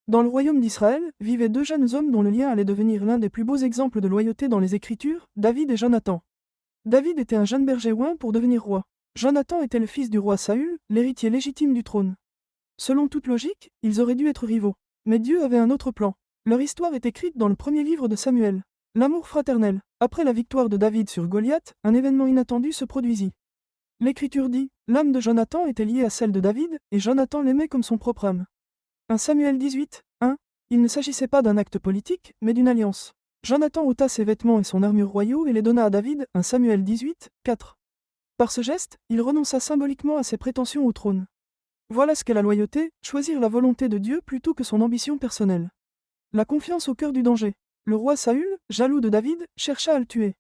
Dans le royaume d'Israël, vivaient deux jeunes hommes dont le lien allait devenir l'un des plus beaux exemples de loyauté dans les Écritures, David et Jonathan. David était un jeune berger oint pour devenir roi. Jonathan était le fils du roi Saül, l'héritier légitime du trône. Selon toute logique, ils auraient dû être rivaux. Mais Dieu avait un autre plan. Leur histoire est écrite dans le premier livre de Samuel. L'amour fraternel. Après la victoire de David sur Goliath, un événement inattendu se produisit. L'Écriture dit, l'âme de Jonathan était liée à celle de David, et Jonathan l'aimait comme son propre âme. 1 Samuel 18, 1. Il ne s'agissait pas d'un acte politique, mais d'une alliance. Jonathan ôta ses vêtements et son armure royaux et les donna à David, 1 Samuel 18, 4. Par ce geste, il renonça symboliquement à ses prétentions au trône. Voilà ce qu'est la loyauté, choisir la volonté de Dieu plutôt que son ambition personnelle. La confiance au cœur du danger. Le roi Saül, jaloux de David, chercha à le tuer.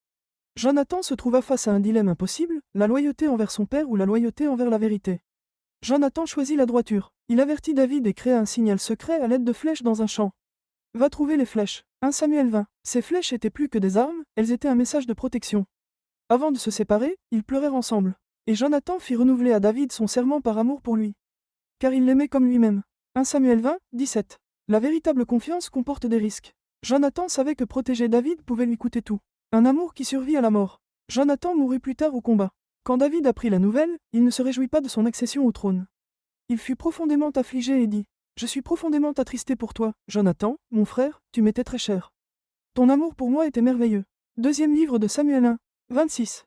Jonathan se trouva face à un dilemme impossible, la loyauté envers son père ou la loyauté envers la vérité. Jonathan choisit la droiture. Il avertit David et créa un signal secret à l'aide de flèches dans un champ. Va trouver les flèches. 1 Samuel 20. Ces flèches étaient plus que des armes, elles étaient un message de protection. Avant de se séparer, ils pleurèrent ensemble. Et Jonathan fit renouveler à David son serment par amour pour lui. Car il l'aimait comme lui-même. 1 Samuel 20, 17. La véritable confiance comporte des risques. Jonathan savait que protéger David pouvait lui coûter tout. Un amour qui survit à la mort. Jonathan mourut plus tard au combat. Quand David apprit la nouvelle, il ne se réjouit pas de son accession au trône. Il fut profondément affligé et dit, « Je suis profondément attristé pour toi, Jonathan, mon frère, tu m'étais très cher. Ton amour pour moi était merveilleux. » Deuxième livre de Samuel 1, 26.